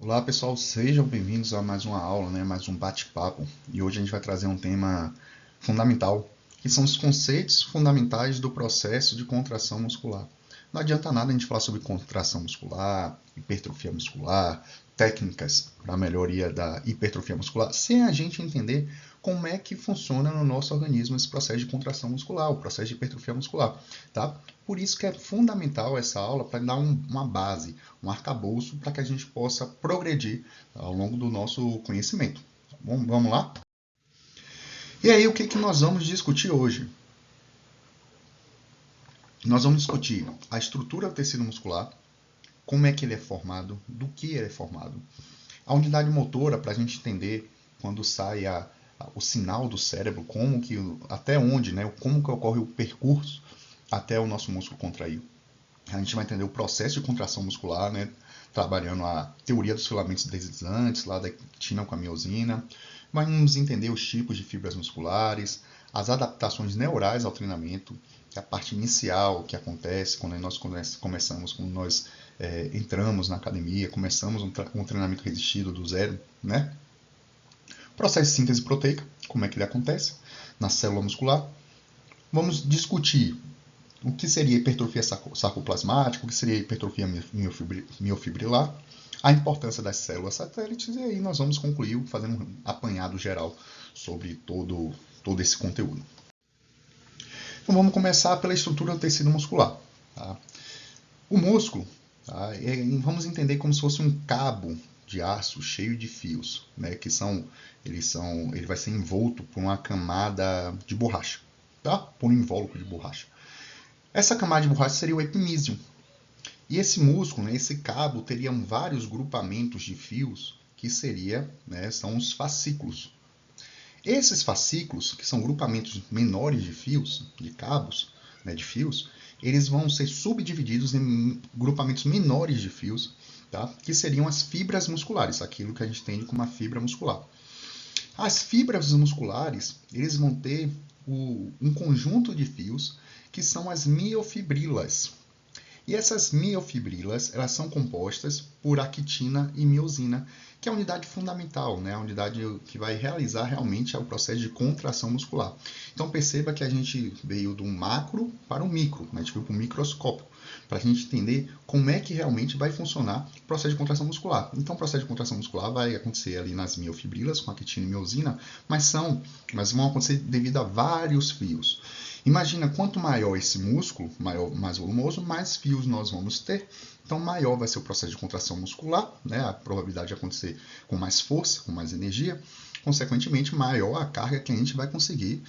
Olá pessoal, sejam bem-vindos a mais uma aula, mais um bate-papo. E hoje a gente vai trazer um tema fundamental, que são os conceitos fundamentais do processo de contração muscular. Não adianta nada a gente falar sobre contração muscular, hipertrofia muscular, técnicas para a melhoria da hipertrofia muscular, sem a gente entender como é que funciona no nosso organismo esse processo de contração muscular, o processo de hipertrofia muscular, tá? Por isso que é fundamental essa aula para dar uma base, um arcabouço para que a gente possa progredir ao longo do nosso conhecimento. Tá bom? Vamos lá? E aí, o que nós vamos discutir hoje? Nós vamos discutir a estrutura do tecido muscular, como é que ele é formado, do que ele é formado, a unidade motora para a gente entender quando sai o sinal do cérebro, como que, até onde, como que ocorre o percurso até o nosso músculo contrair. A gente vai entender o processo de contração muscular, trabalhando a teoria dos filamentos deslizantes, lá da actina com a miosina. Vamos entender os tipos de fibras musculares, as adaptações neurais ao treinamento, que é a parte inicial que acontece quando nós começamos, quando nós entramos na academia, começamos um treinamento resistido do zero, né? Processo de síntese proteica, como é que ele acontece na célula muscular. Vamos discutir o que seria hipertrofia sarcoplasmática, o que seria hipertrofia miofibrilar, a importância das células satélites, e aí nós vamos concluir fazendo um apanhado geral sobre todo esse conteúdo. Então vamos começar pela estrutura do tecido muscular. Tá? O músculo, tá? Vamos entender como se fosse um cabo de aço cheio de fios, ele vai ser envolto por uma camada de borracha, tá? Por um invólucro de borracha. Essa camada de borracha seria o epimísio. E esse músculo, esse cabo, teria vários grupamentos de fios que são os fascículos. Esses fascículos, que são grupamentos menores de fios, de cabos, de fios, eles vão ser subdivididos em grupamentos menores de fios, tá? Que seriam as fibras musculares, aquilo que a gente entende como uma fibra muscular. As fibras musculares, eles vão ter um conjunto de fios que são as miofibrilas. E essas miofibrilas, elas são compostas por actina e miosina, que é a unidade fundamental, a unidade que vai realizar realmente o processo de contração muscular. Então perceba que a gente veio do macro para o micro, a gente veio para o microscópio, para a gente entender como é que realmente vai funcionar o processo de contração muscular. Então o processo de contração muscular vai acontecer ali nas miofibrilas, com actina e miosina, mas vão acontecer devido a vários fios. Imagina, quanto maior esse músculo, mais volumoso, mais fios nós vamos ter. Então, maior vai ser o processo de contração muscular, a probabilidade de acontecer com mais força, com mais energia. Consequentemente, maior a carga que a gente vai conseguir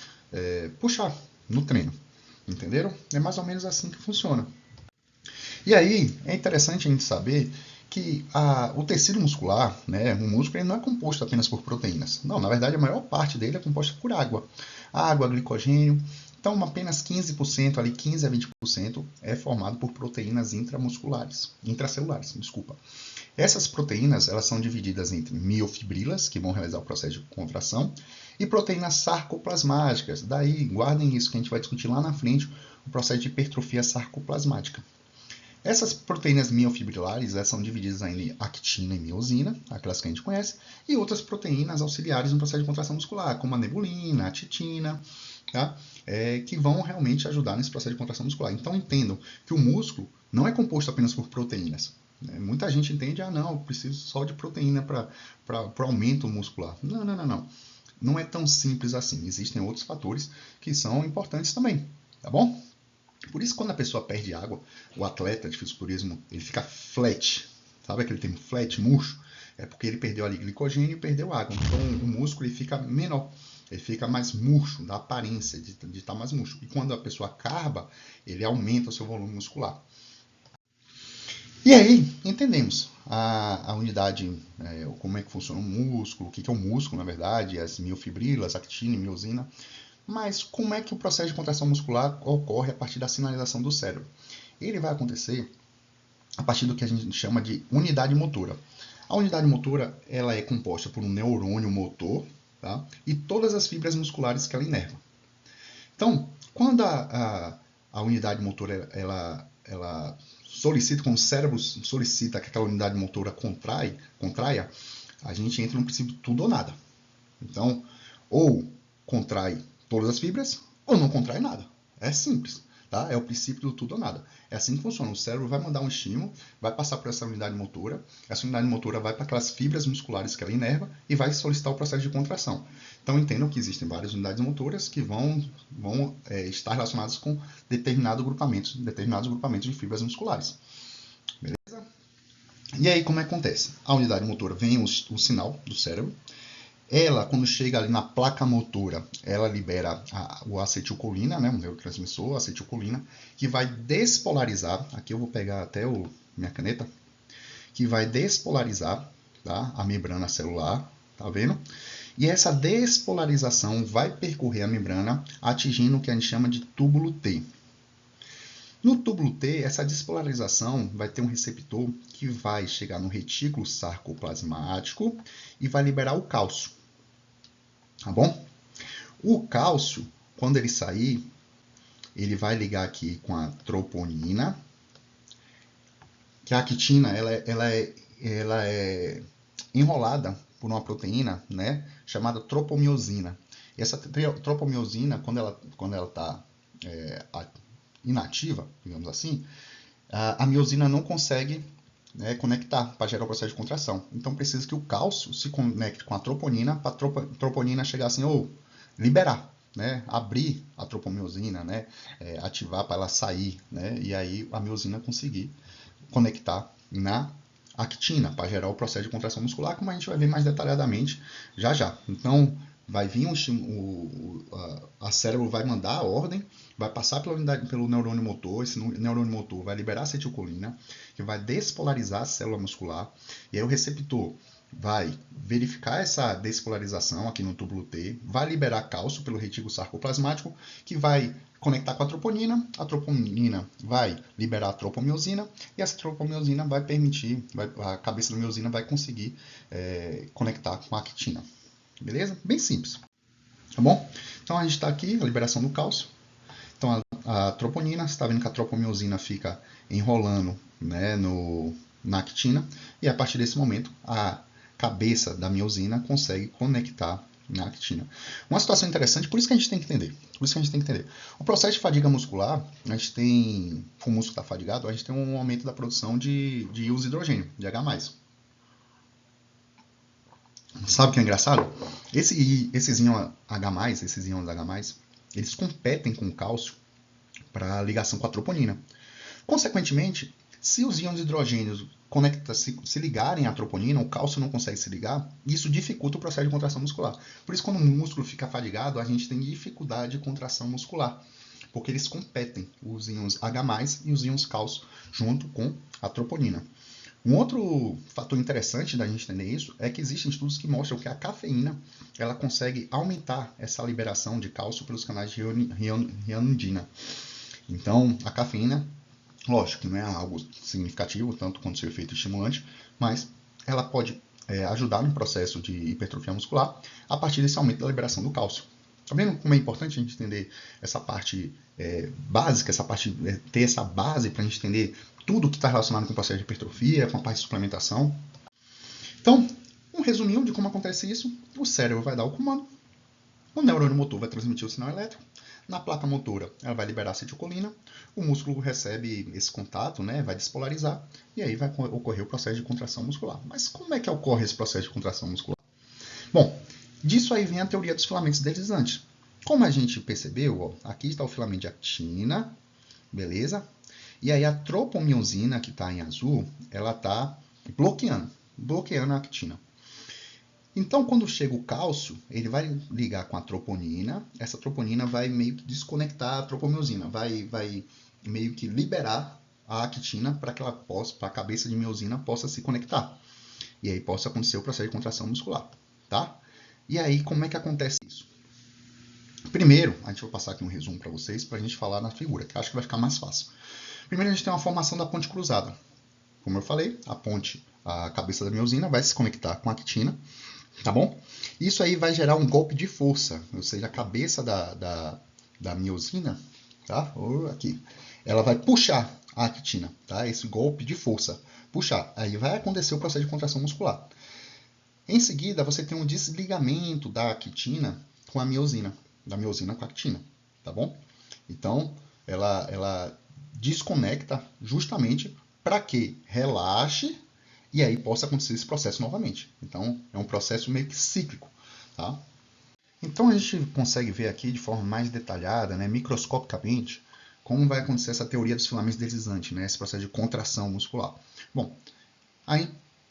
puxar no treino. Entenderam? É mais ou menos assim que funciona. E aí, é interessante a gente saber que o tecido muscular, o músculo, ele não é composto apenas por proteínas. Não, na verdade, a maior parte dele é composta por água. Água, glicogênio. Então, apenas 15%, ali 15 a 20% é formado por proteínas intracelulares, desculpa. Essas proteínas, elas são divididas entre miofibrilas, que vão realizar o processo de contração, e proteínas sarcoplasmáticas. Daí, guardem isso que a gente vai discutir lá na frente, o processo de hipertrofia sarcoplasmática. Essas proteínas miofibrilares são divididas em actina e miosina, aquelas que a gente conhece, e outras proteínas auxiliares no processo de contração muscular, como a nebulina, a titina, tá? Que vão realmente ajudar nesse processo de contração muscular. Então entendam que o músculo não é composto apenas por proteínas. Muita gente entende, não, eu preciso só de proteína para aumento muscular. Não. Não é tão simples assim. Existem outros fatores que são importantes também, tá bom? Por isso, quando a pessoa perde água, o atleta de fisiculturismo, ele fica flat. Sabe aquele termo flat, murcho? É porque ele perdeu ali glicogênio e perdeu água. Então, o músculo ele fica menor. Ele fica mais murcho, dá aparência de estar mais murcho. E quando a pessoa carba, ele aumenta o seu volume muscular. E aí, entendemos a unidade, como é que funciona o músculo, o que é o músculo, na verdade, as miofibrilas, actina e miosina. Mas como é que o processo de contração muscular ocorre a partir da sinalização do cérebro? Ele vai acontecer a partir do que a gente chama de unidade motora. A unidade motora ela é composta por um neurônio motor, tá? E todas as fibras musculares que ela inerva. Então, quando a unidade motora ela solicita, quando o cérebro solicita que aquela unidade motora contraia, a gente entra no princípio de tudo ou nada. Então, ou contrai todas as fibras, ou não contrai nada. É simples, tá? É o princípio do tudo ou nada. É assim que funciona. O cérebro vai mandar um estímulo, vai passar por essa unidade motora, essa unidade motora vai para aquelas fibras musculares que ela inerva e vai solicitar o processo de contração. Então, entendam que existem várias unidades motoras que vão estar relacionadas com determinados grupamentos de fibras musculares. Beleza? E aí, como é que acontece? A unidade motora vem o sinal do cérebro. Ela, quando chega ali na placa motora, ela libera o acetilcolina, né, um neurotransmissor, acetilcolina, que vai despolarizar, aqui eu vou pegar até minha caneta, que vai despolarizar, tá, a membrana celular, tá vendo? E essa despolarização vai percorrer a membrana, atingindo o que a gente chama de túbulo T. No túbulo T, essa despolarização vai ter um receptor que vai chegar no retículo sarcoplasmático e vai liberar o cálcio. Tá bom? O cálcio, quando ele sair, ele vai ligar aqui com a troponina, que a actina ela é enrolada por uma proteína, né, chamada tropomiosina. E essa tropomiosina, quando ela está inativa, digamos assim, a miosina não consegue conectar para gerar o processo de contração. Então precisa que o cálcio se conecte com a troponina para a troponina chegar assim, ou liberar, né, abrir a tropomiosina, né, ativar para ela sair, né, e aí a miosina conseguir conectar na actina para gerar o processo de contração muscular, como a gente vai ver mais detalhadamente já já. Então vai vir a cérebro vai mandar a ordem, vai passar pelo neurônio motor, esse neurônio motor vai liberar acetilcolina, que vai despolarizar a célula muscular, e aí o receptor vai verificar essa despolarização aqui no túbulo T, vai liberar cálcio pelo retículo sarcoplasmático, que vai conectar com a troponina vai liberar a tropomiosina, e essa tropomiosina vai permitir, a cabeça da miosina vai conseguir conectar com a actina. Beleza? Bem simples. Tá bom? Então a gente está aqui, a liberação do cálcio. Então a troponina, você está vendo que a tropomiosina fica enrolando, né, na actina, e a partir desse momento a cabeça da miosina consegue conectar na actina. Uma situação interessante, por isso que a gente tem que entender. O processo de fadiga muscular, a gente tem, o músculo está fadigado, a gente tem um aumento da produção de íons de hidrogênio, de H+. Sabe o que é engraçado? Esses íons H+, eles competem com o cálcio para ligação com a troponina. Consequentemente, se os íons de hidrogênio se ligarem à troponina, o cálcio não consegue se ligar, isso dificulta o processo de contração muscular. Por isso, quando o músculo fica fadigado, a gente tem dificuldade de contração muscular, porque eles competem, os íons H+, e os íons cálcio, junto com a troponina. Um outro fator interessante da gente entender isso é que existem estudos que mostram que a cafeína ela consegue aumentar essa liberação de cálcio pelos canais de rianodina. Então, a cafeína, lógico que não é algo significativo, tanto quanto seu efeito estimulante, mas ela pode ajudar no processo de hipertrofia muscular a partir desse aumento da liberação do cálcio. Tá vendo como é importante a gente entender essa parte básica, ter essa base para a gente entender tudo que está relacionado com o processo de hipertrofia, com a parte de suplementação. Então, um resuminho de como acontece isso. O cérebro vai dar o comando, o neurônio motor vai transmitir o sinal elétrico, na placa motora ela vai liberar acetilcolina, o músculo recebe esse contato, né, vai despolarizar, e aí vai ocorrer o processo de contração muscular. Mas como é que ocorre esse processo de contração muscular? Bom, disso aí vem a teoria dos filamentos deslizantes. Como a gente percebeu, ó, aqui está o filamento de actina, beleza? E aí a tropomiosina, que está em azul, ela está bloqueando a actina. Então, quando chega o cálcio, ele vai ligar com a troponina, essa troponina vai meio que desconectar a tropomiosina, vai meio que liberar a actina para que ela possa, para a cabeça de miosina possa se conectar. E aí possa acontecer o processo de contração muscular, tá? E aí, como é que acontece isso? Primeiro, a gente vai passar aqui um resumo para vocês, para a gente falar na figura, que acho que vai ficar mais fácil. Primeiro, a gente tem uma formação da ponte cruzada. Como eu falei, a cabeça da miosina vai se conectar com a actina, tá bom? Isso aí vai gerar um golpe de força, ou seja, a cabeça da miosina, tá? Aqui, ela vai puxar a actina, tá? Esse golpe de força. Puxar. Aí vai acontecer o processo de contração muscular. Em seguida, você tem um desligamento da actina com a miosina, da miosina com a actina, tá bom? Então, ela desconecta justamente para que relaxe e aí possa acontecer esse processo novamente. Então, é um processo meio que cíclico, tá? Então, a gente consegue ver aqui de forma mais detalhada, né, microscopicamente, como vai acontecer essa teoria dos filamentos deslizantes, né, esse processo de contração muscular. Bom, aí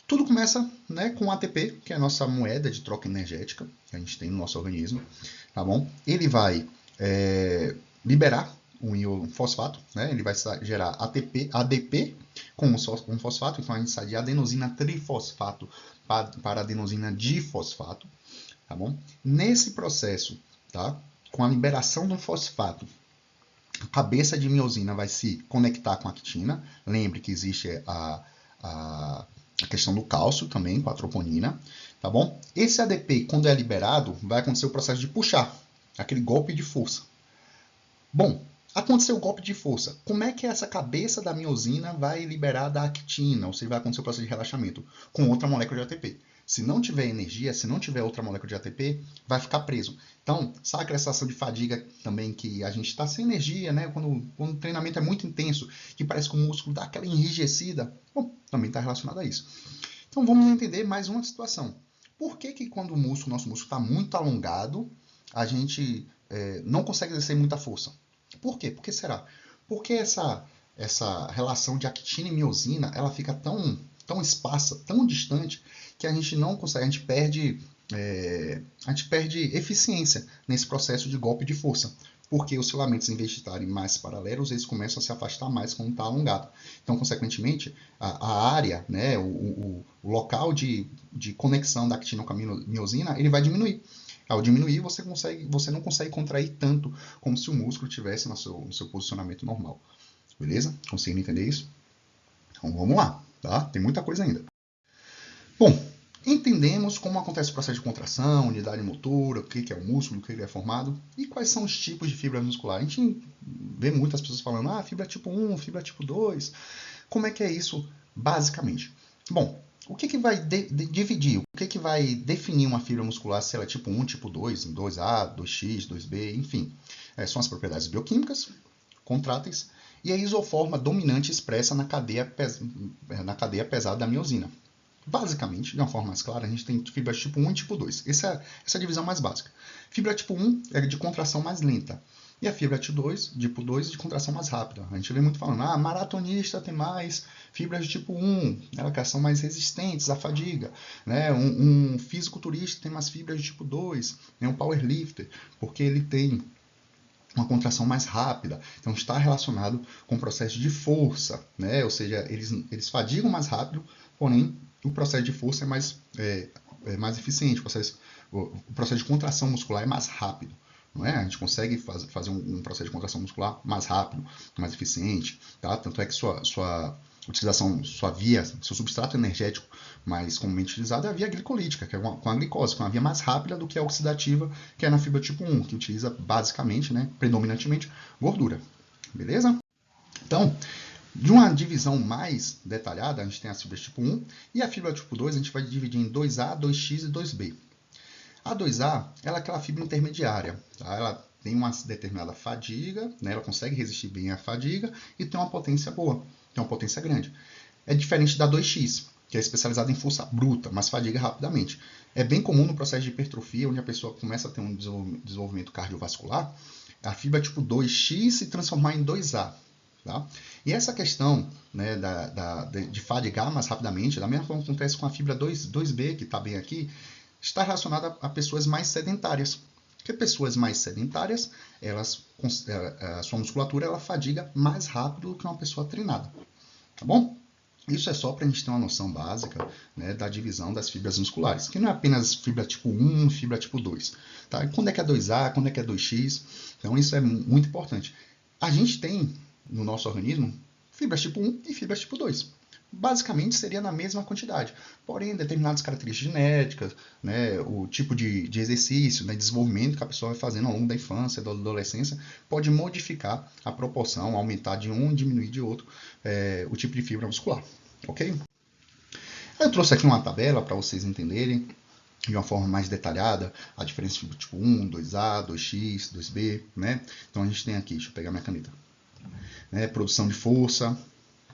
tudo começa, né, com o ATP, que é a nossa moeda de troca energética que a gente tem no nosso organismo, tá bom? Ele vai liberar um fosfato, né? Ele vai gerar ADP com um fosfato, então a gente sai de adenosina trifosfato para adenosina difosfato, tá bom? Nesse processo, tá? Com a liberação do fosfato, a cabeça de miosina vai se conectar com a actina. Lembre que existe a questão do cálcio também, com a troponina, tá bom? Esse ADP, quando é liberado, vai acontecer o processo de puxar, aquele golpe de força. Bom, aconteceu o golpe de força. Como é que essa cabeça da miosina vai liberar da actina, ou seja, vai acontecer o processo de relaxamento? Com outra molécula de ATP. Se não tiver energia, se não tiver outra molécula de ATP, vai ficar preso. Então, sabe aquela sensação de fadiga também que a gente está sem energia, né? Quando o treinamento é muito intenso, que parece que o músculo dá aquela enrijecida? Bom, também está relacionado a isso. Então, vamos entender mais uma situação. Por que quando o nosso músculo está muito alongado, a gente não consegue exercer muita força? Por quê? Por que será? Porque essa relação de actina e miosina, ela fica tão esparsa, tão distante, que a gente não consegue, a gente perde eficiência nesse processo de golpe de força. Porque os filamentos, em vez de estarem mais paralelos, eles começam a se afastar mais quando está alongado. Então, consequentemente, a área, né, o local de conexão da actina com a miosina, ele vai diminuir. Ao diminuir, você não consegue contrair tanto como se o músculo estivesse no seu posicionamento normal. Beleza? Conseguindo entender isso? Então vamos lá, tá? Tem muita coisa ainda. Bom, entendemos como acontece o processo de contração, unidade motora, o que é o músculo, o que ele é formado e quais são os tipos de fibra muscular. A gente vê muitas pessoas falando, fibra tipo 1, fibra tipo 2. Como é que é isso basicamente? Bom, o que vai dividir, o que vai definir uma fibra muscular, se ela é tipo 1, tipo 2, 2A, 2X, 2B, enfim. São as propriedades bioquímicas, contráteis, e a isoforma dominante expressa na cadeia pesada da miosina. Basicamente, de uma forma mais clara, a gente tem fibras tipo 1 e tipo 2. Essa é a divisão mais básica. Fibra tipo 1 é de contração mais lenta. E a fibra tipo 2 de contração mais rápida. A gente vê muito falando, maratonista tem mais fibras de tipo 1, elas são mais resistentes à fadiga. Né? Um fisiculturista tem mais fibras de tipo 2, um powerlifter, porque ele tem uma contração mais rápida. Então, está relacionado com o processo de força. Né? Ou seja, eles fadigam mais rápido, porém, o processo de força é mais eficiente. O processo de contração muscular é mais rápido. Não é? A gente consegue fazer um processo de contração muscular mais rápido, mais eficiente. Tá? Tanto é que sua utilização, seu substrato energético mais comumente utilizado é a via glicolítica, que é com a glicose, que é uma via mais rápida do que a oxidativa, que é na fibra tipo 1, que utiliza basicamente, né, predominantemente, gordura. Beleza? Então, de uma divisão mais detalhada, a gente tem as fibras tipo 1 e a fibra tipo 2 a gente vai dividir em 2A, 2X e 2B. A 2A ela é aquela fibra intermediária, tá? Ela tem uma determinada fadiga, né? Ela consegue resistir bem à fadiga e tem uma potência boa, tem uma potência grande. É diferente da 2X, que é especializada em força bruta, mas fadiga rapidamente. É bem comum no processo de hipertrofia, onde a pessoa começa a ter um desenvolvimento cardiovascular, a fibra tipo 2X se transformar em 2A. Tá? E essa questão, né, de fadigar mais rapidamente, da mesma forma que acontece com a fibra 2B, que está bem aqui, está relacionada a pessoas mais sedentárias. Porque pessoas mais sedentárias, a sua musculatura ela fadiga mais rápido do que uma pessoa treinada. Tá bom? Isso é só para a gente ter uma noção básica, né, da divisão das fibras musculares, que não é apenas fibra tipo 1, fibra tipo 2. Tá? E quando é que é 2A, quando é que é 2X? Então isso é muito importante. A gente tem no nosso organismo fibras tipo 1 e fibras tipo 2. basicamente seria na mesma quantidade. Porém, determinadas características genéticas, né, o tipo de exercício, né, desenvolvimento que a pessoa vai fazendo ao longo da infância, da adolescência, pode modificar a proporção, aumentar de um, diminuir de outro, o tipo de fibra muscular. Ok? Eu trouxe aqui uma tabela para vocês entenderem de uma forma mais detalhada a diferença de tipo 1, 2A, 2X, 2B, né? Então a gente tem aqui, deixa eu pegar minha caneta, né, produção de força,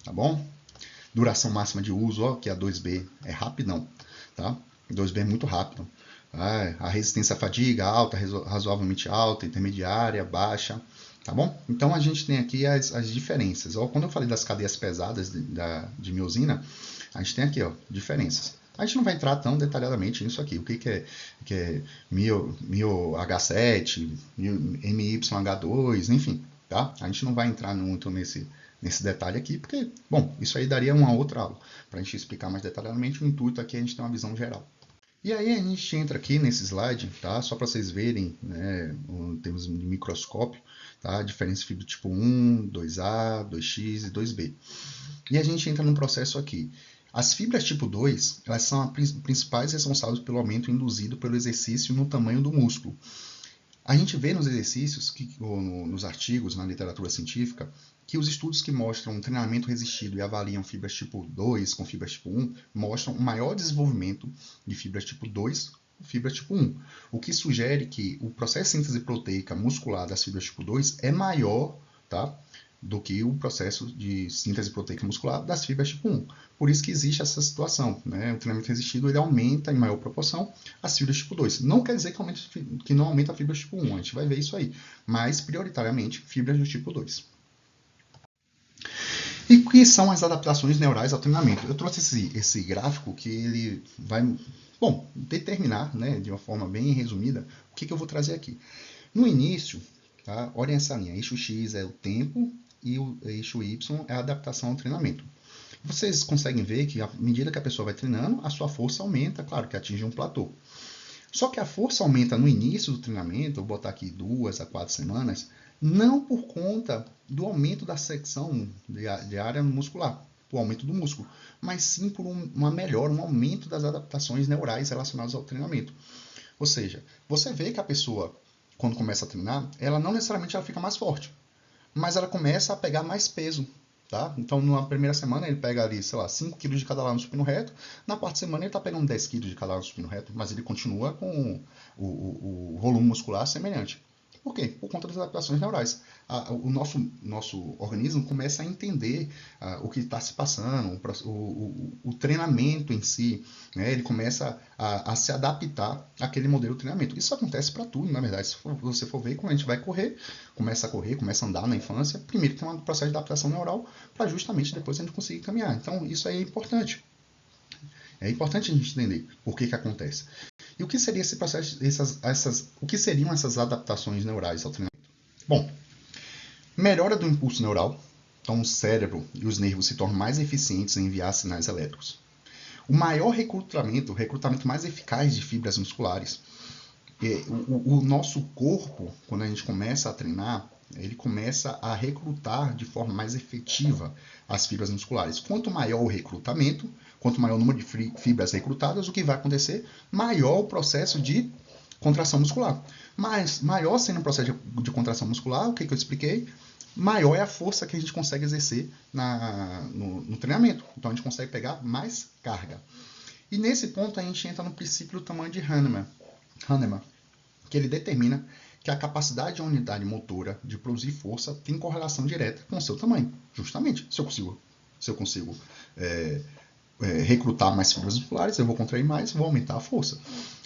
tá bom? Duração máxima de uso, ó, que a 2B é rapidão, tá? 2B é muito rápido. A resistência à fadiga, alta, razoavelmente alta, intermediária, baixa, tá bom? Então a gente tem aqui as diferenças. Ó, quando eu falei das cadeias pesadas de miosina, a gente tem aqui, ó, diferenças. A gente não vai entrar tão detalhadamente nisso aqui. O que é MIO-H7, MYH2, enfim, tá? A gente não vai entrar muito nesse detalhe aqui, porque, bom, isso aí daria uma outra aula. Para a gente explicar mais detalhadamente, o intuito aqui é a gente ter uma visão geral. E aí a gente entra aqui nesse slide, tá? Só para vocês verem, né, em termos de microscópio, tá? A diferença de fibra tipo 1, 2A, 2X e 2B. E a gente entra num processo aqui. As fibras tipo 2, elas são as principais responsáveis pelo aumento induzido pelo exercício no tamanho do músculo. A gente vê nos exercícios, ou nos artigos, na literatura científica, que os estudos que mostram um treinamento resistido e avaliam fibras tipo 2 com fibras tipo 1 mostram um maior desenvolvimento de fibras tipo 2 com fibras tipo 1, o que sugere que o processo de síntese proteica muscular das fibras tipo 2 é maior, tá, do que o processo de síntese proteica muscular das fibras tipo 1. Por isso que existe essa situação, né? O treinamento resistido ele aumenta em maior proporção as fibras tipo 2. Não quer dizer que não aumenta a fibras tipo 1, a gente vai ver isso aí, mas prioritariamente fibras do tipo 2. E o que são as adaptações neurais ao treinamento? Eu trouxe esse gráfico que ele vai, bom, determinar, né, de uma forma bem resumida, o que eu vou trazer aqui. No início, tá, olhem essa linha, eixo X é o tempo e o eixo Y é a adaptação ao treinamento. Vocês conseguem ver que à medida que a pessoa vai treinando, a sua força aumenta, claro que atinge um platô. Só que a força aumenta no início do treinamento, vou botar aqui 2 a 4 semanas, não por conta do aumento da secção de área muscular, o aumento do músculo, mas sim por uma melhora, um aumento das adaptações neurais relacionadas ao treinamento. Ou seja, você vê que a pessoa, quando começa a treinar, ela não necessariamente ela fica mais forte, mas ela começa a pegar mais peso. Tá? Então, na primeira semana, ele pega ali, sei lá, 5 kg de cada lado no supino reto. Na quarta semana, ele está pegando 10 kg de cada lado no supino reto, mas ele continua com o volume muscular semelhante. Por quê? Por conta das adaptações neurais. O nosso organismo começa a entender o que está se passando, o treinamento em si, né? Ele começa a se adaptar àquele modelo de treinamento. Isso acontece para tudo, na verdade. Se você for ver, quando a gente vai correr, começa a andar na infância, primeiro tem um processo de adaptação neural para justamente depois a gente conseguir caminhar. Então, isso aí é importante. É importante a gente entender por que acontece. E o que seria esse processo, o que seriam essas adaptações neurais ao treinamento? Bom, melhora do impulso neural, então o cérebro e os nervos se tornam mais eficientes em enviar sinais elétricos. O maior recrutamento, o recrutamento mais eficaz de fibras musculares. O nosso corpo, quando a gente começa a treinar, ele começa a recrutar de forma mais efetiva as fibras musculares. Quanto maior o recrutamento, quanto maior o número de fibras recrutadas, o que vai acontecer? Maior o processo de contração muscular. Mas maior sendo o processo de contração muscular, o que eu expliquei? Maior é a força que a gente consegue exercer no treinamento. Então a gente consegue pegar mais carga. E nesse ponto a gente entra no princípio do tamanho de Hahnemann, que ele determina que a capacidade de uma unidade motora de produzir força tem correlação direta com o seu tamanho. Justamente, se eu consigo recrutar mais fibras musculares, eu vou contrair mais, vou aumentar a força.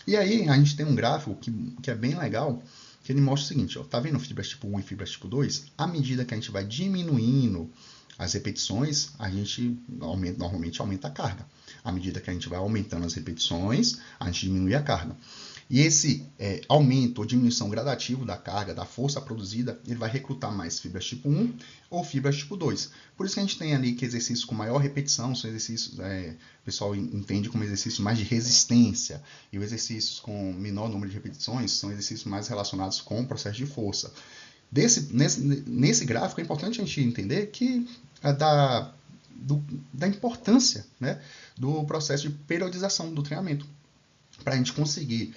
E aí a gente tem um gráfico que é bem legal, que ele mostra o seguinte, ó, tá vendo fibras tipo 1 e fibras tipo 2? À medida que a gente vai diminuindo as repetições, a gente normalmente aumenta a carga. À medida que a gente vai aumentando as repetições, a gente diminui a carga. E esse aumento ou diminuição gradativo da carga, da força produzida, ele vai recrutar mais fibras tipo 1 ou fibras tipo 2. Por isso que a gente tem ali que exercícios com maior repetição são exercícios, o pessoal entende como exercícios mais de resistência, e os exercícios com menor número de repetições são exercícios mais relacionados com o processo de força. Nesse gráfico é importante a gente entender que da importância, né, do processo de periodização do treinamento, para a gente conseguir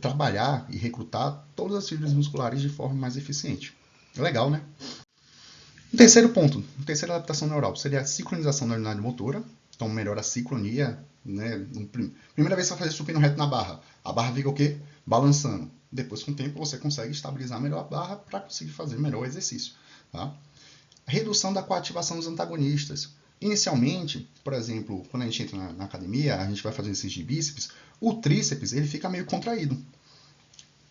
trabalhar e recrutar todas as fibras musculares de forma mais eficiente. Legal, né? O terceiro ponto, a terceira adaptação neural, seria a sincronização da unidade motora. Então, melhora a sincronia, né? Primeira vez que você vai fazer supino reto na barra, a barra fica o quê? Balançando. Depois, com o tempo, você consegue estabilizar melhor a barra para conseguir fazer melhor o exercício. Tá? Redução da coativação dos antagonistas. Inicialmente, por exemplo, quando a gente entra na academia, a gente vai fazer exercício de bíceps, o tríceps ele fica meio contraído.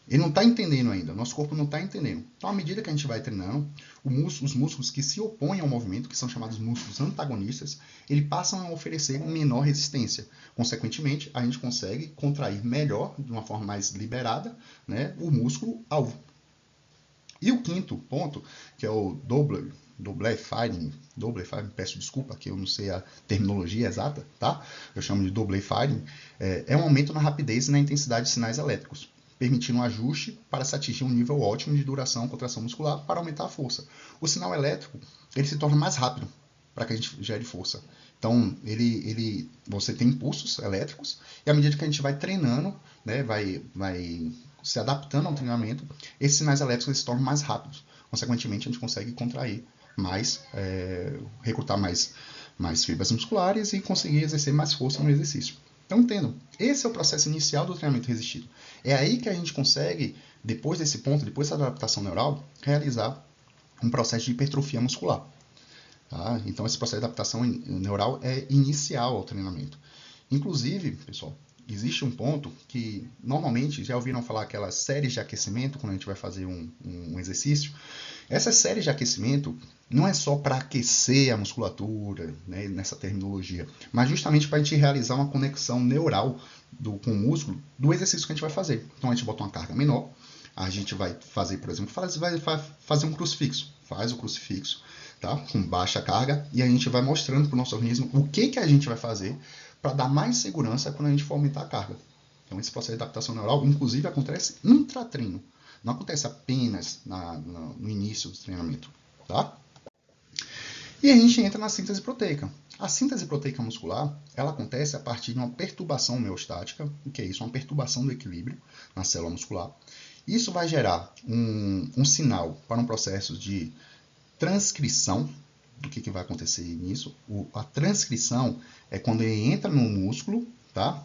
Ele não está entendendo ainda, nosso corpo não está entendendo. Então, à medida que a gente vai treinando, os músculos que se opõem ao movimento, que são chamados músculos antagonistas, eles passam a oferecer menor resistência. Consequentemente, a gente consegue contrair melhor, de uma forma mais liberada, né, o músculo alvo. E o quinto ponto, que é o double firing, peço desculpa que eu não sei a terminologia exata, tá? Eu chamo de double firing, é um aumento na rapidez e na intensidade de sinais elétricos, permitindo um ajuste para se atingir um nível ótimo de duração, contração muscular, para aumentar a força. O sinal elétrico ele se torna mais rápido para que a gente gere força. Então, você tem impulsos elétricos, e à medida que a gente vai treinando, né, vai se adaptando ao treinamento, esses sinais elétricos se tornam mais rápidos. Consequentemente, a gente consegue contrair mais, recrutar mais fibras musculares e conseguir exercer mais força no exercício. Então, entendam, esse é o processo inicial do treinamento resistido. É aí que a gente consegue, depois desse ponto, depois dessa adaptação neural, realizar um processo de hipertrofia muscular. Tá? Então, esse processo de adaptação neural é inicial ao treinamento. Inclusive, pessoal, existe um ponto que, normalmente, já ouviram falar aquelas séries de aquecimento, quando a gente vai fazer um exercício. Essas séries de aquecimento não é só para aquecer a musculatura, né, nessa terminologia, mas justamente para a gente realizar uma conexão neural com o músculo do exercício que a gente vai fazer. Então, a gente bota uma carga menor, a gente vai fazer, por exemplo, vai fazer um crucifixo, faz o crucifixo, tá, com baixa carga, e a gente vai mostrando para o nosso organismo o que a gente vai fazer para dar mais segurança quando a gente for aumentar a carga. Então, esse processo de adaptação neural, inclusive, acontece intra-treino. Não acontece apenas no início do treinamento. Tá? E a gente entra na síntese proteica. A síntese proteica muscular ela acontece a partir de uma perturbação homeostática. O que é isso? Uma perturbação do equilíbrio na célula muscular. Isso vai gerar um sinal para um processo de transcrição. Do que vai acontecer nisso? A transcrição é quando ele entra no músculo, tá?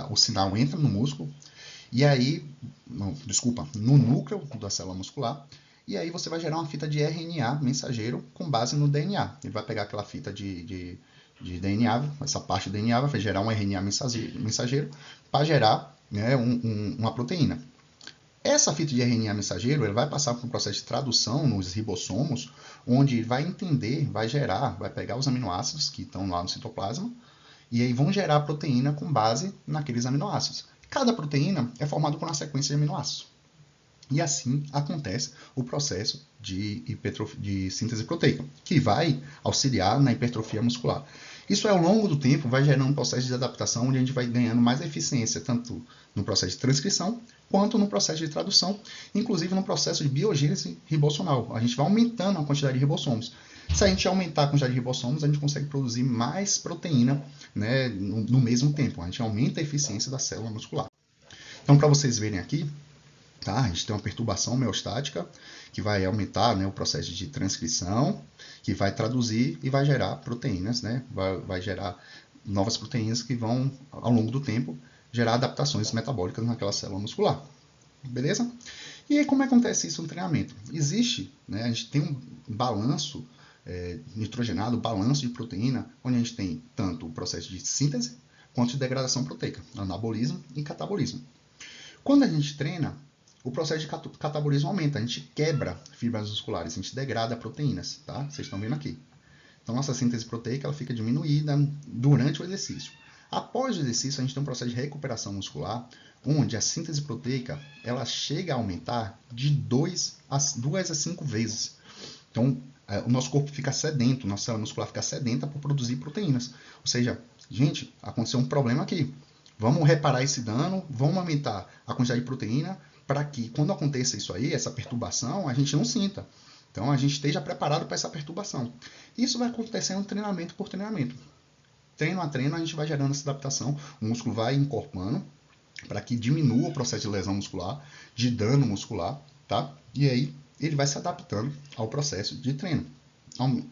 O sinal entra no músculo, e aí, no núcleo da célula muscular, e aí você vai gerar uma fita de RNA mensageiro com base no DNA. Ele vai pegar aquela fita de DNA, essa parte do DNA vai gerar um RNA mensageiro para gerar, né, uma proteína. Essa fita de RNA mensageiro ele vai passar por um processo de tradução nos ribossomos, onde vai entender, vai pegar os aminoácidos que estão lá no citoplasma, e aí vão gerar proteína com base naqueles aminoácidos. Cada proteína é formada por uma sequência de aminoácidos. E assim acontece o processo de síntese proteica, que vai auxiliar na hipertrofia muscular. Isso ao longo do tempo vai gerando um processo de adaptação onde a gente vai ganhando mais eficiência, tanto no processo de transcrição, quanto no processo de tradução, inclusive no processo de biogênese ribossonal. A gente vai aumentando a quantidade de ribossomos. Se a gente aumentar a quantidade de ribossomos, a gente consegue produzir mais proteína, né, no mesmo tempo. A gente aumenta a eficiência da célula muscular. Então, para vocês verem aqui, tá, a gente tem uma perturbação homeostática que vai aumentar, né, o processo de transcrição, que vai traduzir e vai gerar proteínas, né, vai gerar novas proteínas que vão, ao longo do tempo, gerar adaptações metabólicas naquela célula muscular. Beleza? E aí, como acontece isso no treinamento? Existe, né, a gente tem um balanço nitrogenado, balanço de proteína, onde a gente tem tanto o processo de síntese quanto de degradação proteica, anabolismo e catabolismo. Quando a gente treina, o processo de catabolismo aumenta, a gente quebra fibras musculares, a gente degrada proteínas, tá? Vocês estão vendo aqui. Então, nossa síntese proteica ela fica diminuída durante o exercício. Após o exercício, a gente tem um processo de recuperação muscular, onde a síntese proteica ela chega a aumentar de 2 a 5 vezes. Então, o nosso corpo fica sedento, nossa célula muscular fica sedenta por produzir proteínas. Ou seja, gente, aconteceu um problema aqui. Vamos reparar esse dano, vamos aumentar a quantidade de proteína para que, quando aconteça isso aí, essa perturbação, a gente não sinta. Então, a gente esteja preparado para essa perturbação. Isso vai acontecendo treinamento por treinamento. Treino a treino, a gente vai gerando essa adaptação, o músculo vai encorpando para que diminua o processo de lesão muscular, de dano muscular, tá? E aí ele vai se adaptando ao processo de treino.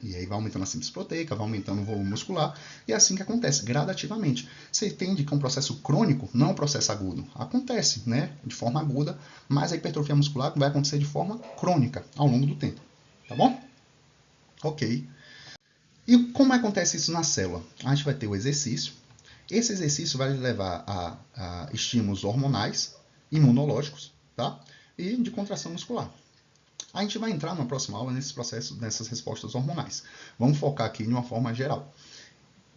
E aí vai aumentando a síntese proteica, vai aumentando o volume muscular, e é assim que acontece, gradativamente. Você entende que é um processo crônico, não um processo agudo. Acontece, né, de forma aguda, mas a hipertrofia muscular vai acontecer de forma crônica, ao longo do tempo. Tá bom? Ok. E como acontece isso na célula? A gente vai ter o exercício. Esse exercício vai levar a estímulos hormonais, imunológicos, tá? E de contração muscular. A gente vai entrar na próxima aula nesse processo, nessas respostas hormonais. Vamos focar aqui de uma forma geral.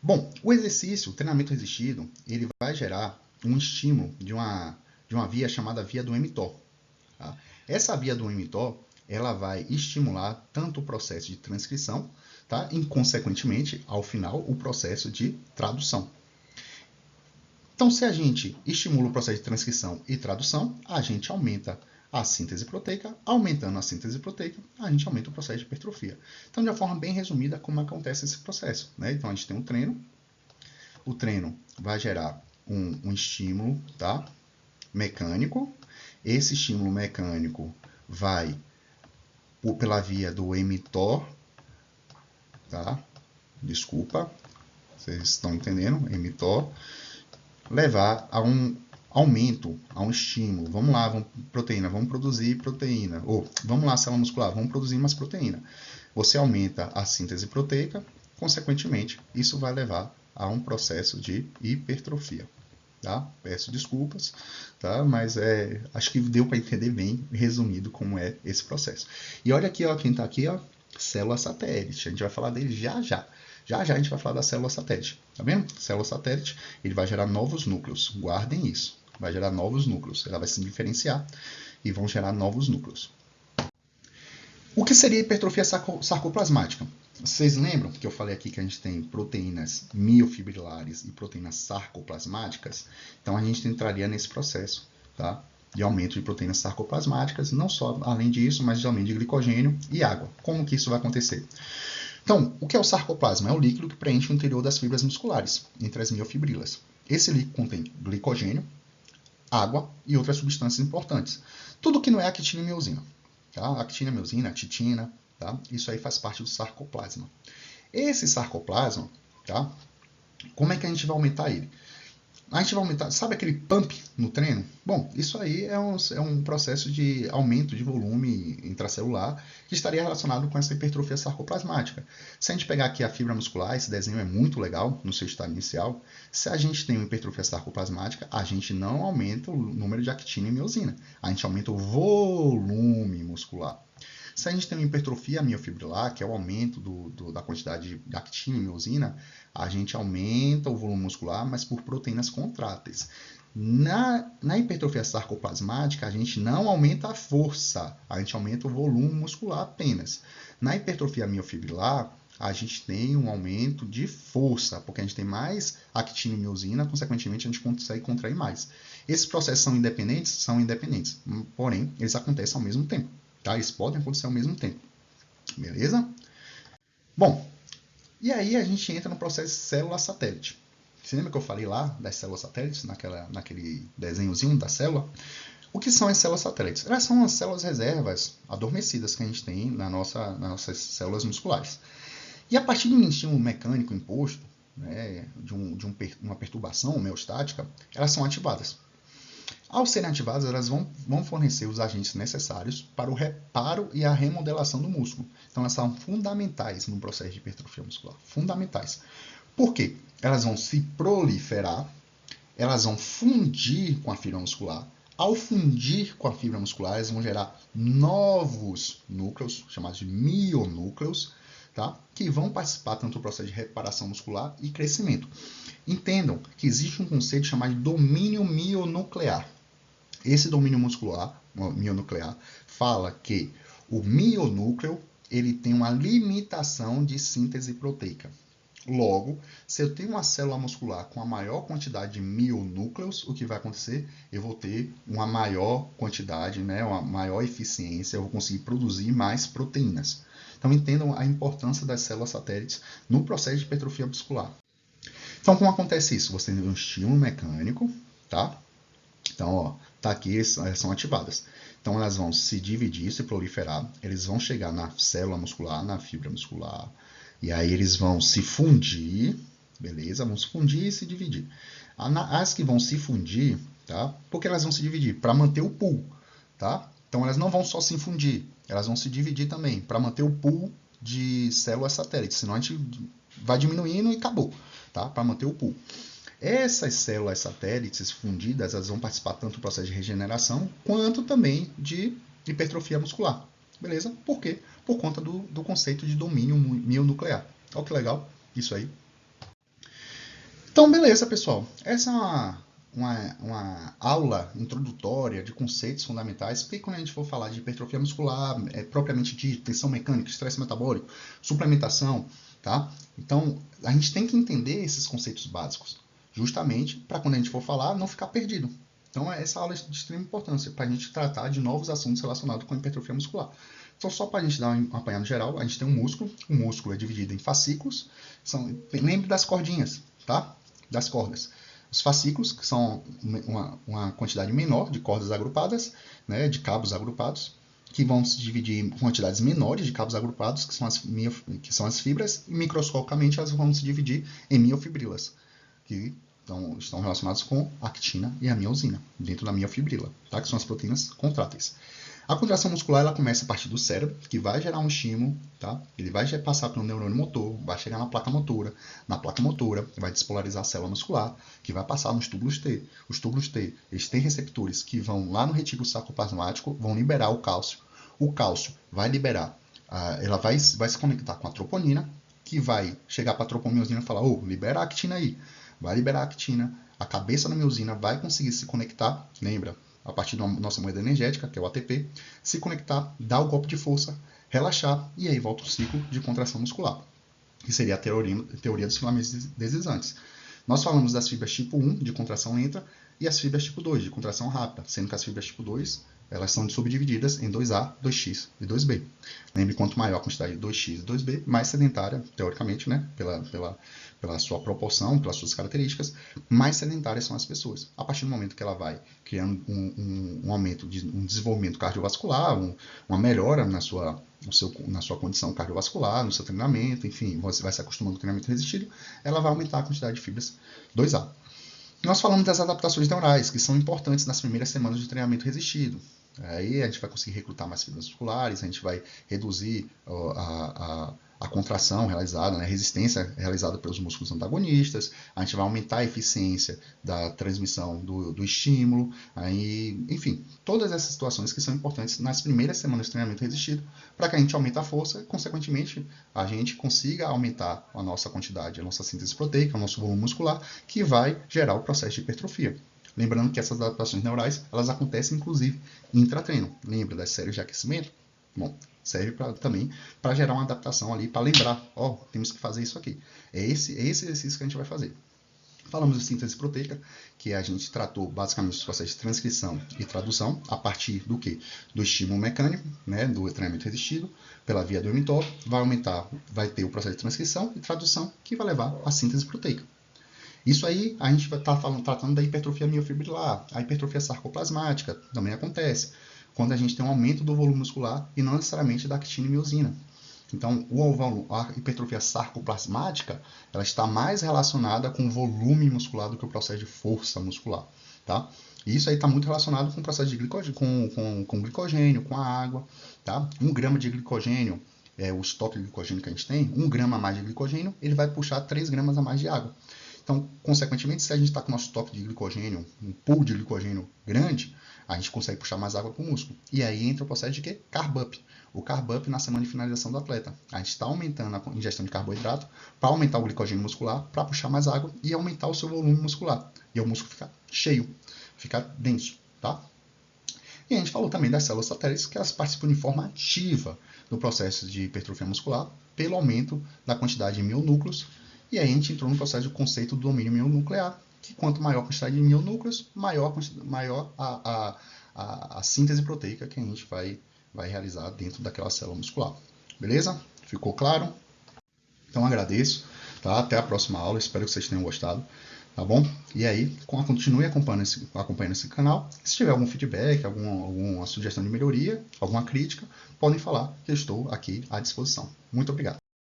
Bom, o exercício, o treinamento resistido, ele vai gerar um estímulo de uma via chamada via do mTOR. Tá? Essa via do mTOR, ela vai estimular tanto o processo de transcrição, tá? E, consequentemente, ao final, o processo de tradução. Então, se a gente estimula o processo de transcrição e tradução, a gente aumenta a síntese proteica. Aumentando a síntese proteica, a gente aumenta o processo de hipertrofia. Então, de uma forma bem resumida, como acontece esse processo, né? Então, a gente tem um treino. O treino vai gerar um estímulo, tá? Mecânico. Esse estímulo mecânico vai pela via do mTOR, tá? Desculpa, vocês estão entendendo? mTOR. Levar a um aumento, a um estímulo. Vamos lá, proteína, vamos produzir proteína. Ou, vamos lá, célula muscular, vamos produzir mais proteína. Você aumenta a síntese proteica, consequentemente, isso vai levar a um processo de hipertrofia. Tá? Peço desculpas, tá? Mas acho que deu para entender bem, resumido, como é esse processo. E olha aqui, ó, quem está aqui, ó, célula satélite. A gente vai falar dele já já. Já já a gente vai falar da célula satélite. Tá vendo? Célula satélite, ele vai gerar novos núcleos. Guardem isso. Vai gerar novos núcleos. Ela vai se diferenciar e vão gerar novos núcleos. O que seria hipertrofia sarcoplasmática? Vocês lembram que eu falei aqui que a gente tem proteínas miofibrilares e proteínas sarcoplasmáticas? Então a gente entraria nesse processo, tá? De aumento de proteínas sarcoplasmáticas, não só além disso, mas de aumento de glicogênio e água. Como que isso vai acontecer? Então, o que é o sarcoplasma? É o líquido que preenche o interior das fibras musculares, entre as miofibrilas. Esse líquido contém glicogênio, água e outras substâncias importantes. Tudo que não é actina e miosina. Tá? Actina, miosina, titina, tá? Isso aí faz parte do sarcoplasma. Esse sarcoplasma, tá? Como é que a gente vai aumentar ele? A gente vai aumentar, sabe aquele pump no treino? Bom, isso aí é um processo de aumento de volume intracelular que estaria relacionado com essa hipertrofia sarcoplasmática. Se a gente pegar aqui a fibra muscular, esse desenho é muito legal no seu estado inicial. Se a gente tem uma hipertrofia sarcoplasmática, a gente não aumenta o número de actina e miosina. A gente aumenta o volume muscular. Se a gente tem uma hipertrofia miofibrilar, que é o aumento da quantidade de actina e miosina, a gente aumenta o volume muscular, mas por proteínas contráteis. Na hipertrofia sarcoplasmática, a gente não aumenta a força, a gente aumenta o volume muscular apenas. Na hipertrofia miofibrilar, a gente tem um aumento de força, porque a gente tem mais actina e miosina, consequentemente a gente consegue contrair mais. Esses processos são independentes? São independentes, porém, eles acontecem ao mesmo tempo. Tá? Eles podem acontecer ao mesmo tempo. Beleza? Bom, e aí a gente entra no processo de célula satélite. Você lembra que eu falei lá das células satélites, naquele desenhozinho da célula? O que são as células satélites? Elas são as células reservas adormecidas que a gente tem nas nossas células musculares. E a partir de um estímulo mecânico imposto, né, uma perturbação homeostática, elas são ativadas. Ao serem ativadas, elas vão fornecer os agentes necessários para o reparo e a remodelação do músculo. Então, elas são fundamentais no processo de hipertrofia muscular. Fundamentais. Por quê? Elas vão se proliferar, elas vão fundir com a fibra muscular. Ao fundir com a fibra muscular, elas vão gerar novos núcleos, chamados de mionúcleos, tá? Que vão participar tanto do processo de reparação muscular e crescimento. Entendam que existe um conceito chamado de domínio mionuclear. Esse domínio mionuclear fala que o mionúcleo ele tem uma limitação de síntese proteica. Logo, se eu tenho uma célula muscular com a maior quantidade de mionúcleos, o que vai acontecer? Eu vou ter uma maior quantidade, né, uma maior eficiência, eu vou conseguir produzir mais proteínas. Então, entendam a importância das células satélites no processo de hipertrofia muscular. Então, como acontece isso? Você tem um estímulo mecânico, tá? Então, ó, tá aqui, elas são ativadas. Então, elas vão se dividir, se proliferar, eles vão chegar na célula muscular, na fibra muscular, e aí eles vão se fundir, beleza? Vão se fundir e se dividir. As que vão se fundir, tá? Por que elas vão se dividir? Para manter o pool, tá? Então, elas não vão só se fundir, elas vão se dividir também, para manter o pool de células satélites, senão a gente vai diminuindo e acabou, tá? Para manter o pool. Essas células satélites fundidas, elas vão participar tanto do processo de regeneração, quanto também de hipertrofia muscular. Beleza? Por quê? Por conta do conceito de domínio mionuclear. Olha que legal isso aí. Então, beleza, pessoal. Essa é uma aula introdutória de conceitos fundamentais, porque quando a gente for falar de hipertrofia muscular, propriamente de tensão mecânica, estresse metabólico, suplementação, tá? Então, a gente tem que entender esses conceitos básicos, justamente para quando a gente for falar, não ficar perdido. Então, essa aula é de extrema importância para a gente tratar de novos assuntos relacionados com a hipertrofia muscular. Então, só para a gente dar um apanhado geral, a gente tem um músculo. O músculo é dividido em fascículos. Lembre das cordinhas, tá? Das cordas. Os fascículos, que são uma quantidade menor de cordas agrupadas, né, de cabos agrupados, que vão se dividir em quantidades menores de cabos agrupados, que são as fibras, e microscopicamente elas vão se dividir em miofibrilas, que estão relacionadas com a actina e a miosina, dentro da miofibrila, tá? Que são as proteínas contráteis. A contração muscular ela começa a partir do cérebro, que vai gerar um estímulo, tá? Ele vai passar pelo neurônio motor, vai chegar na placa motora. Na placa motora, vai despolarizar a célula muscular, que vai passar nos túbulos T. Os túbulos T, eles têm receptores que vão lá no retículo sarcoplasmático, vão liberar o cálcio. O cálcio vai liberar, ela vai se conectar com a troponina, que vai chegar para a tropomiosina e falar, libera a actina aí. Vai liberar a actina, a cabeça da miosina vai conseguir se conectar, lembra? A partir da nossa moeda energética, que é o ATP, se conectar, dar o golpe de força, relaxar, e aí volta o ciclo de contração muscular, que seria a teoria dos filamentos deslizantes. Nós falamos das fibras tipo 1, de contração lenta, e as fibras tipo 2, de contração rápida, sendo que as fibras tipo 2, elas são subdivididas em 2A, 2X e 2B. Lembre, quanto maior a quantidade de 2X e 2B, mais sedentária, teoricamente, né, pela sua proporção, pelas suas características, mais sedentárias são as pessoas. A partir do momento que ela vai criando um aumento, um desenvolvimento cardiovascular, uma melhora na sua condição cardiovascular, no seu treinamento, enfim, você vai se acostumando com o treinamento resistido, ela vai aumentar a quantidade de fibras 2A. Nós falamos das adaptações neurais, que são importantes nas primeiras semanas de treinamento resistido. Aí a gente vai conseguir recrutar mais fibras musculares, a gente vai reduzir a contração realizada, né, a resistência realizada pelos músculos antagonistas, a gente vai aumentar a eficiência da transmissão do estímulo, aí, enfim, todas essas situações que são importantes nas primeiras semanas de treinamento resistido, para que a gente aumente a força e, consequentemente, a gente consiga aumentar a nossa quantidade, a nossa síntese proteica, o nosso volume muscular, que vai gerar o processo de hipertrofia. Lembrando que essas adaptações neurais, elas acontecem, inclusive, intratreino. Lembra das séries de aquecimento? Bom, serve também para gerar uma adaptação ali, para lembrar, temos que fazer isso aqui. É esse exercício que a gente vai fazer. Falamos de síntese proteica, que a gente tratou basicamente os processos de transcrição e tradução, a partir do quê? Do estímulo mecânico, né, do treinamento resistido, pela via do mTOR, vai ter o processo de transcrição e tradução, que vai levar à síntese proteica. Isso aí, a gente vai estar tratando da hipertrofia miofibrilar. A hipertrofia sarcoplasmática também acontece quando a gente tem um aumento do volume muscular e não necessariamente da actina e miosina. Então, a hipertrofia sarcoplasmática, ela está mais relacionada com o volume muscular do que o processo de força muscular, tá? E isso aí está muito relacionado com o processo de glicogênio, com glicogênio, com a água, tá? 1 grama de glicogênio, o estoque de glicogênio que a gente tem, 1 grama a mais de glicogênio, ele vai puxar 3 gramas a mais de água. Então, consequentemente, se a gente está com o nosso estoque de glicogênio, um pool de glicogênio grande, a gente consegue puxar mais água para o músculo. E aí entra o processo de quê? Carb up. O carb up na semana de finalização do atleta. A gente está aumentando a ingestão de carboidrato para aumentar o glicogênio muscular, para puxar mais água e aumentar o seu volume muscular. E o músculo ficar cheio, ficar denso, tá? E a gente falou também das células satélites, que elas participam de forma ativa do processo de hipertrofia muscular, pelo aumento da quantidade de mionúcleos E aí a gente entrou no processo do conceito do domínio mionuclear, que quanto maior a quantidade de mionúcleos, maior a síntese proteica que a gente vai realizar dentro daquela célula muscular. Beleza? Ficou claro? Então agradeço, tá? Até a próxima aula, espero que vocês tenham gostado, tá bom? E aí, continue acompanhando esse canal. Se tiver algum feedback, alguma sugestão de melhoria, alguma crítica, podem falar que eu estou aqui à disposição. Muito obrigado.